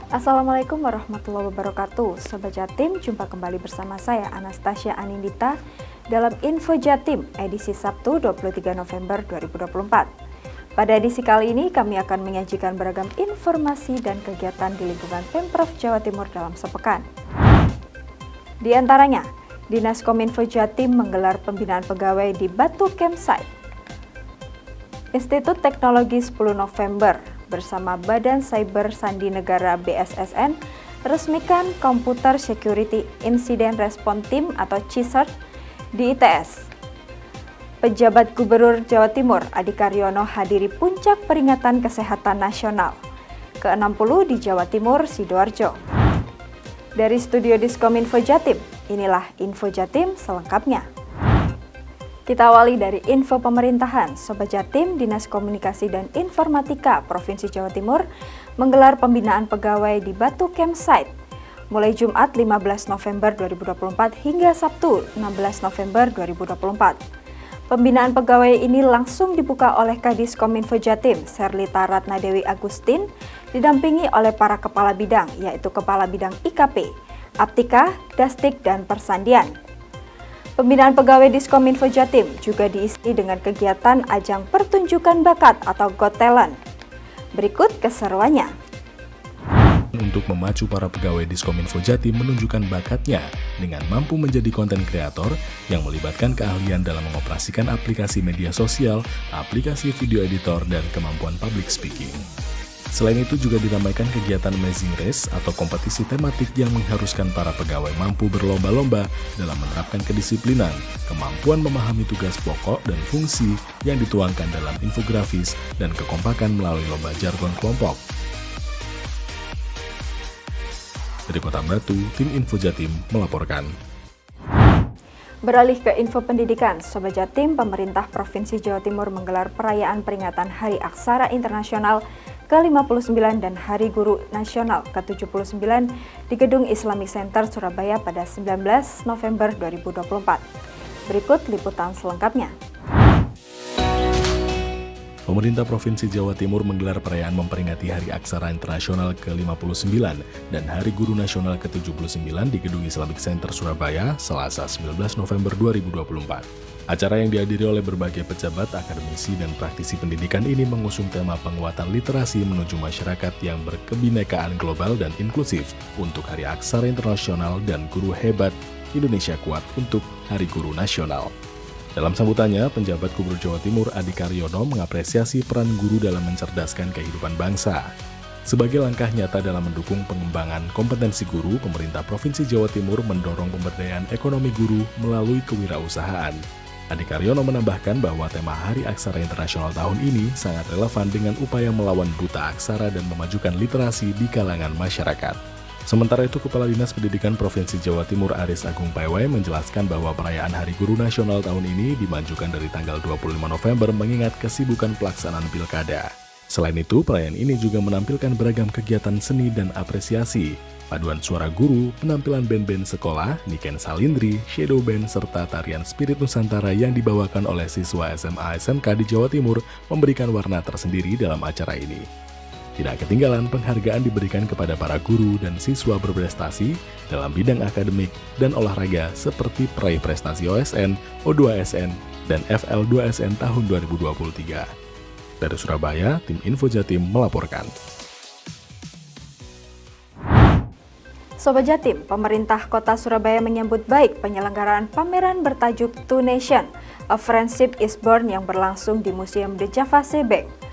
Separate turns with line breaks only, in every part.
Assalamualaikum warahmatullahi wabarakatuh. Sobat Jatim, jumpa kembali bersama saya Anastasia Anindita dalam Info Jatim edisi Sabtu 23 November 2024. Pada edisi kali ini kami akan menyajikan beragam informasi dan kegiatan di lingkungan Pemprov Jawa Timur dalam sepekan. Di antaranya, Dinas Kominfo Jatim menggelar pembinaan pegawai di Batu Campsite. Institut Teknologi 10 November bersama Badan Cyber Sandi Negara BSSN resmikan Computer Security Incident Response Team atau CISRT di ITS. Pejabat Gubernur Jawa Timur Adi Karyono hadiri puncak peringatan kesehatan nasional ke-60 di Jawa Timur, Sidoarjo. Dari studio Diskominfo Jatim, inilah Info Jatim selengkapnya. Kita awali dari info pemerintahan. Sobat Jatim, Dinas Komunikasi dan Informatika Provinsi Jawa Timur menggelar pembinaan pegawai di Batu Campsite mulai Jumat 15 November 2024 hingga Sabtu 16 November 2024. Pembinaan pegawai ini langsung dibuka oleh Kadis Kominfo Jatim, Serlita Ratnadewi Agustin, didampingi oleh para kepala bidang, yaitu Kepala Bidang IKP, Aptika, Dastik, dan Persandian. Pembinaan pegawai Diskominfo Jatim juga diisi dengan kegiatan ajang pertunjukan bakat atau Got Talent. Berikut keseruannya.
Untuk memacu para pegawai Diskominfo Jatim menunjukkan bakatnya dengan mampu menjadi konten kreator yang melibatkan keahlian dalam mengoperasikan aplikasi media sosial, aplikasi video editor, dan kemampuan public speaking. Selain itu juga diramaikan kegiatan Amazing Race atau kompetisi tematik yang mengharuskan para pegawai mampu berlomba-lomba dalam menerapkan kedisiplinan, kemampuan memahami tugas pokok dan fungsi yang dituangkan dalam infografis, dan kekompakan melalui lomba jargon kelompok. Dari Kota Batu, tim Info Jatim melaporkan.
Beralih ke info pendidikan, Sobat Jatim, pemerintah Provinsi Jawa Timur menggelar perayaan peringatan Hari Aksara Internasional ke-59 dan Hari Guru Nasional ke-79 di Gedung Islamic Center Surabaya pada 19 November 2024. Berikut liputan selengkapnya.
Pemerintah Provinsi Jawa Timur menggelar perayaan memperingati Hari Aksara Internasional ke-59 dan Hari Guru Nasional ke-79 di Gedung Islamic Center Surabaya, Selasa 19 November 2024. Acara yang dihadiri oleh berbagai pejabat, akademisi, dan praktisi pendidikan ini mengusung tema penguatan literasi menuju masyarakat yang berkebinekaan global dan inklusif untuk Hari Aksara Internasional dan Guru Hebat Indonesia Kuat untuk Hari Guru Nasional. Dalam sambutannya, penjabat Gubernur Jawa Timur Adi Karyono mengapresiasi peran guru dalam mencerdaskan kehidupan bangsa. Sebagai langkah nyata dalam mendukung pengembangan kompetensi guru, pemerintah Provinsi Jawa Timur mendorong pemberdayaan ekonomi guru melalui kewirausahaan. Adi Karyono menambahkan bahwa tema Hari Aksara Internasional tahun ini sangat relevan dengan upaya melawan buta aksara dan memajukan literasi di kalangan masyarakat. Sementara itu, Kepala Dinas Pendidikan Provinsi Jawa Timur Aris Agung Paiwai menjelaskan bahwa perayaan Hari Guru Nasional tahun ini dimajukan dari tanggal 25 November mengingat kesibukan pelaksanaan pilkada. Selain itu, perayaan ini juga menampilkan beragam kegiatan seni dan apresiasi, paduan suara guru, penampilan band-band sekolah, Niken Salindri, Shadow Band, serta tarian Spirit Nusantara yang dibawakan oleh siswa SMA SMK di Jawa Timur memberikan warna tersendiri dalam acara ini. Tidak ketinggalan, penghargaan diberikan kepada para guru dan siswa berprestasi dalam bidang akademik dan olahraga seperti peraih prestasi OSN, O2SN, dan FL2SN tahun 2023. Dari Surabaya, tim Info Jatim melaporkan.
Sobat Jatim, pemerintah Kota Surabaya menyambut baik penyelenggaraan pameran bertajuk Two Nation, A Friendship is Born yang berlangsung di Museum The Javase Bank.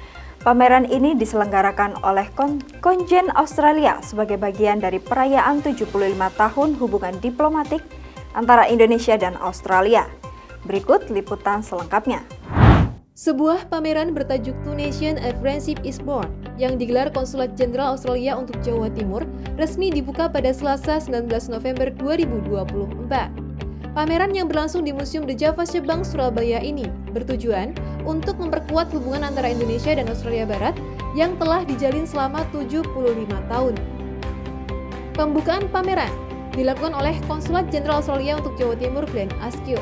Pameran ini diselenggarakan oleh Konjen Australia sebagai bagian dari perayaan 75 tahun hubungan diplomatik antara Indonesia dan Australia. Berikut liputan selengkapnya.
Sebuah pameran bertajuk Two Nation A Friendship is Born yang digelar Konsulat Jenderal Australia untuk Jawa Timur resmi dibuka pada Selasa 19 November 2024. Pameran yang berlangsung di Museum The Javase Bank Surabaya ini bertujuan untuk memperkuat hubungan antara Indonesia dan Australia Barat yang telah dijalin selama 75 tahun. Pembukaan pameran dilakukan oleh Konsulat Jenderal Australia untuk Jawa Timur Glenn Askio.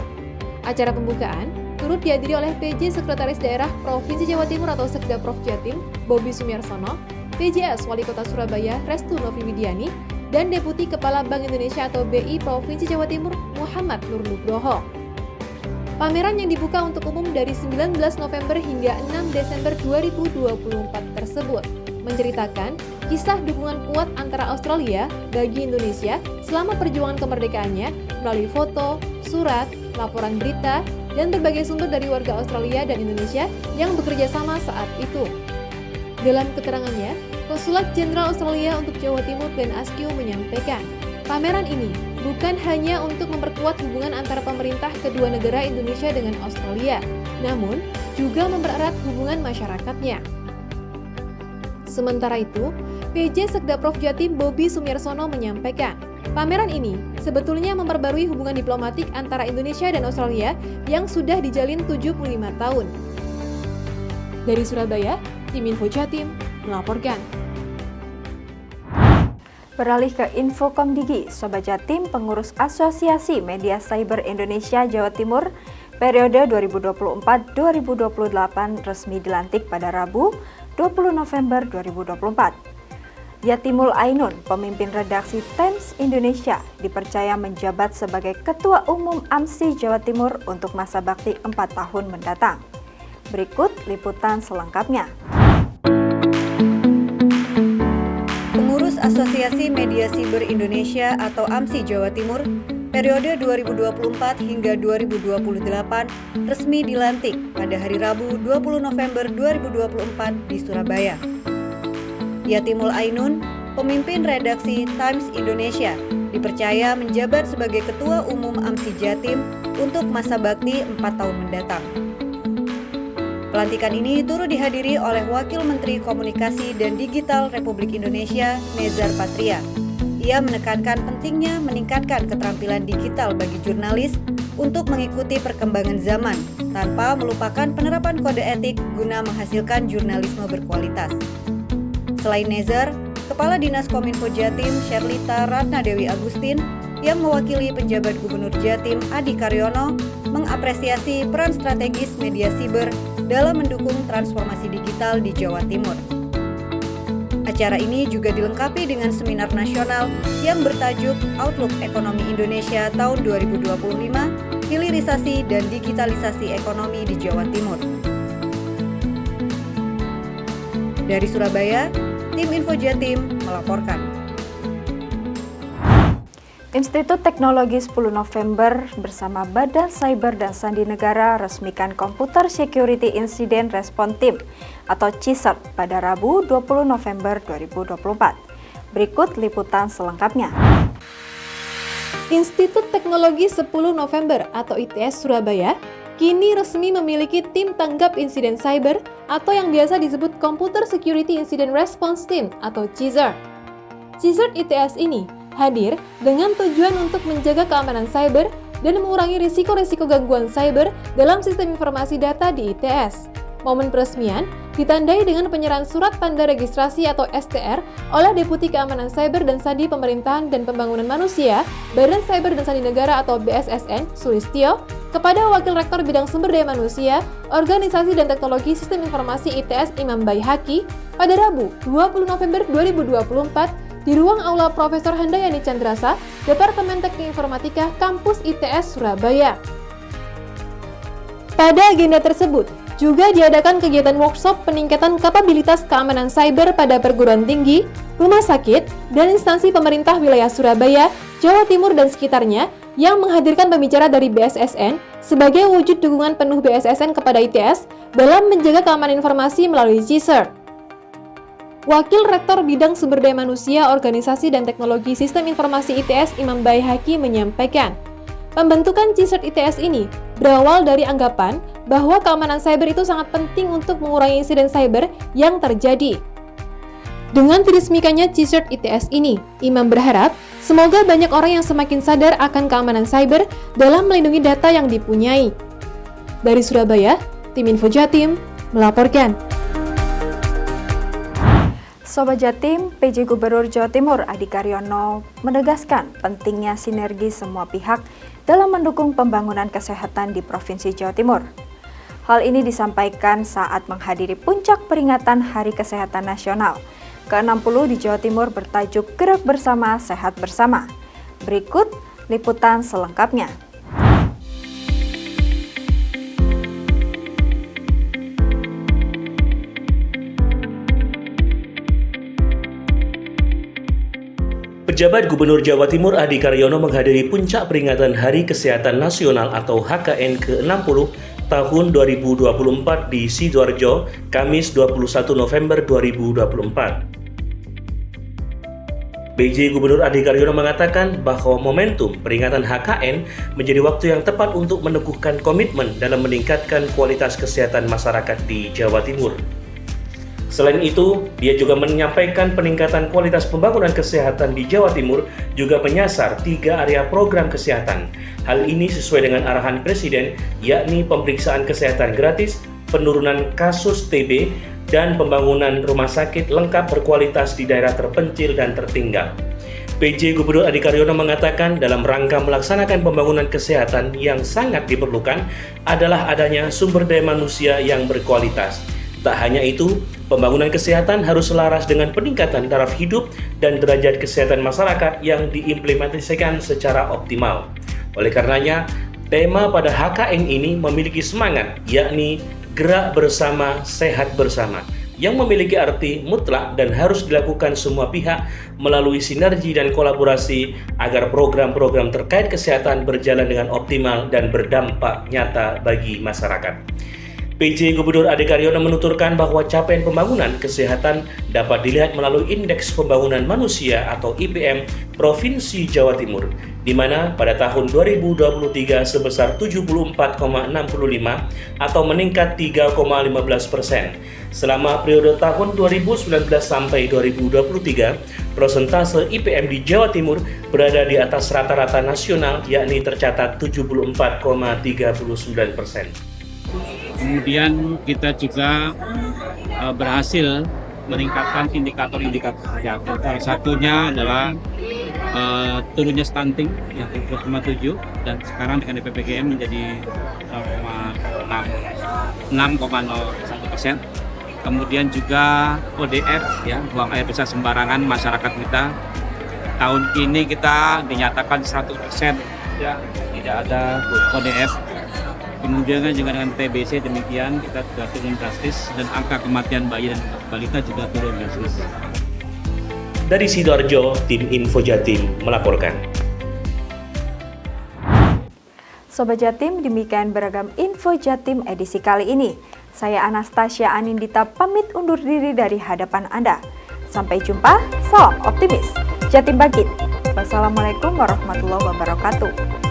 Acara pembukaan turut dihadiri oleh PJ Sekretaris Daerah Provinsi Jawa Timur atau Sekda Prof Jatim, Bobi Sumiarsono, PJS Wali Kota Surabaya Restu Novi Widiani, dan Deputi Kepala Bank Indonesia atau BI Provinsi Jawa Timur Muhammad Nur Nugroho. Pameran yang dibuka untuk umum dari 19 November hingga 6 Desember 2024 tersebut menceritakan kisah dukungan kuat antara Australia bagi Indonesia selama perjuangan kemerdekaannya melalui foto, surat, laporan berita, dan berbagai sumber dari warga Australia dan Indonesia yang bekerja sama saat itu. Dalam keterangannya, Konsulat Jenderal Australia untuk Jawa Timur Glenn Askew menyampaikan, pameran ini bukan hanya untuk memperkuat hubungan antara pemerintah kedua negara Indonesia dengan Australia, namun juga mempererat hubungan masyarakatnya. Sementara itu, PJ Sekda Prof Jatim Bobi Sumiersono menyampaikan, pameran ini sebetulnya memperbarui hubungan diplomatik antara Indonesia dan Australia yang sudah dijalin 75 tahun. Dari Surabaya, Tim Info Jatim melaporkan.
Beralih ke info Komdigi, Sobat Jatim, pengurus Asosiasi Media Cyber Indonesia Jawa Timur periode 2024-2028 resmi dilantik pada Rabu 20 November 2024. Yatimul Ainun, pemimpin redaksi Times Indonesia, dipercaya menjabat sebagai Ketua Umum AMSI Jawa Timur untuk masa bakti 4 tahun mendatang. Berikut liputan selengkapnya.
Pengurus Asosiasi Media Cyber Indonesia atau AMSI Jawa Timur periode 2024 hingga 2028 resmi dilantik pada hari Rabu 20 November 2024 di Surabaya. Yatimul Ainun, pemimpin redaksi Times Indonesia, dipercaya menjabat sebagai Ketua Umum AMSI Jatim untuk masa bakti 4 tahun mendatang. Pelantikan ini turut dihadiri oleh Wakil Menteri Komunikasi dan Digital Republik Indonesia, Nezar Patria. Ia menekankan pentingnya meningkatkan keterampilan digital bagi jurnalis untuk mengikuti perkembangan zaman tanpa melupakan penerapan kode etik guna menghasilkan jurnalisme berkualitas. Selain Nezar, Kepala Dinas Kominfo Jatim Sherlita Ratna Dewi Agustin yang mewakili penjabat Gubernur Jatim Adi Karyono mengapresiasi peran strategis media siber dalam mendukung transformasi digital di Jawa Timur. Acara ini juga dilengkapi dengan seminar nasional yang bertajuk Outlook Ekonomi Indonesia tahun 2025, Hilirisasi dan Digitalisasi Ekonomi di Jawa Timur. Dari Surabaya, Tim Info Jatim melaporkan.
Institut Teknologi 10 November bersama Badan Cyber dan Sandi Negara resmikan Computer Security Incident Response Team atau CSIRT pada Rabu 20 November 2024. Berikut liputan selengkapnya.
Institut Teknologi 10 November atau ITS Surabaya kini resmi memiliki tim tanggap insiden cyber atau yang biasa disebut Computer Security Incident Response Team atau CSIRT. CSIRT ITS ini hadir dengan tujuan untuk menjaga keamanan cyber dan mengurangi risiko-risiko gangguan cyber dalam sistem informasi data di ITS. Momen peresmian ditandai dengan penyerahan surat tanda registrasi atau STR oleh Deputi Keamanan Cyber dan Sandi Pemerintahan dan Pembangunan Manusia Badan Cyber dan Sandi Negara atau BSSN Sulistyo kepada Wakil Rektor Bidang Sumber Daya Manusia, Organisasi dan Teknologi Sistem Informasi ITS Imam Baihaqi pada Rabu 20 November 2024 di ruang aula Profesor Handayani Chandrasa, Departemen Teknik Informatika Kampus ITS Surabaya. Pada agenda tersebut, juga diadakan kegiatan workshop peningkatan kapabilitas keamanan cyber pada perguruan tinggi, rumah sakit, dan instansi pemerintah wilayah Surabaya, Jawa Timur dan sekitarnya yang menghadirkan pembicara dari BSSN sebagai wujud dukungan penuh BSSN kepada ITS dalam menjaga keamanan informasi melalui CSIRT. Wakil Rektor Bidang Sumber Daya Manusia, Organisasi dan Teknologi Sistem Informasi ITS Imam Baihaqi menyampaikan, pembentukan CSIRT ITS ini berawal dari anggapan bahwa keamanan cyber itu sangat penting untuk mengurangi insiden cyber yang terjadi. Dengan diresmikannya CSIRT ITS ini, Imam berharap semoga banyak orang yang semakin sadar akan keamanan cyber dalam melindungi data yang dipunyai. Dari Surabaya, Tim Info Jatim melaporkan.
Sobat Jatim, PJ Gubernur Jawa Timur Adi Karyono menegaskan pentingnya sinergi semua pihak dalam mendukung pembangunan kesehatan di Provinsi Jawa Timur. Hal ini disampaikan saat menghadiri puncak peringatan Hari Kesehatan Nasional ke-60 di Jawa Timur bertajuk Gerak Bersama, Sehat Bersama. Berikut liputan selengkapnya.
Pejabat Gubernur Jawa Timur Adi Karyono menghadiri puncak peringatan Hari Kesehatan Nasional atau HKN ke-60 tahun 2024 di Sidoarjo, Kamis 21 November 2024. PJ Gubernur Adi Karyono mengatakan bahwa momentum peringatan HKN menjadi waktu yang tepat untuk meneguhkan komitmen dalam meningkatkan kualitas kesehatan masyarakat di Jawa Timur. Selain itu, dia juga menyampaikan peningkatan kualitas pembangunan kesehatan di Jawa Timur juga menyasar 3 area program kesehatan. Hal ini sesuai dengan arahan Presiden, yakni pemeriksaan kesehatan gratis, penurunan kasus TB, dan pembangunan rumah sakit lengkap berkualitas di daerah terpencil dan tertinggal. PJ Gubernur Adi Karyono mengatakan dalam rangka melaksanakan pembangunan kesehatan yang sangat diperlukan adalah adanya sumber daya manusia yang berkualitas. Tak hanya itu, pembangunan kesehatan harus selaras dengan peningkatan taraf hidup dan derajat kesehatan masyarakat yang diimplementasikan secara optimal. Oleh karenanya, tema pada HKN ini memiliki semangat, yakni Gerak Bersama, Sehat Bersama, yang memiliki arti mutlak dan harus dilakukan semua pihak melalui sinergi dan kolaborasi agar program-program terkait kesehatan berjalan dengan optimal dan berdampak nyata bagi masyarakat. PJ Gubernur Adi Karyono menuturkan bahwa capaian pembangunan kesehatan dapat dilihat melalui Indeks Pembangunan Manusia atau IPM Provinsi Jawa Timur, di mana pada tahun 2023 sebesar 74,65 atau meningkat 3,15%. Selama periode tahun 2019 sampai 2023, persentase IPM di Jawa Timur berada di atas rata-rata nasional, yakni tercatat 74,39%.
Kemudian kita juga berhasil meningkatkan indikator-indikator kesehatan. Salah satunya adalah turunnya stunting yang 3,7 dan sekarang dengan DPPGM menjadi 6,01%. Kemudian juga ODF, ya, buang air besar sembarangan masyarakat kita. Tahun ini kita dinyatakan 100%, ya, tidak ada ODF. Kemudian juga dengan TBC demikian kita sudah turun drastis dan angka kematian bayi dan balita juga turun drastis.
Dari Sidoarjo, tim Info Jatim melaporkan.
Sobat Jatim, demikian beragam Info Jatim edisi kali ini. Saya Anastasia Anindita pamit undur diri dari hadapan Anda. Sampai jumpa, salam optimis. Jatim Bangkit. Wassalamualaikum warahmatullahi wabarakatuh.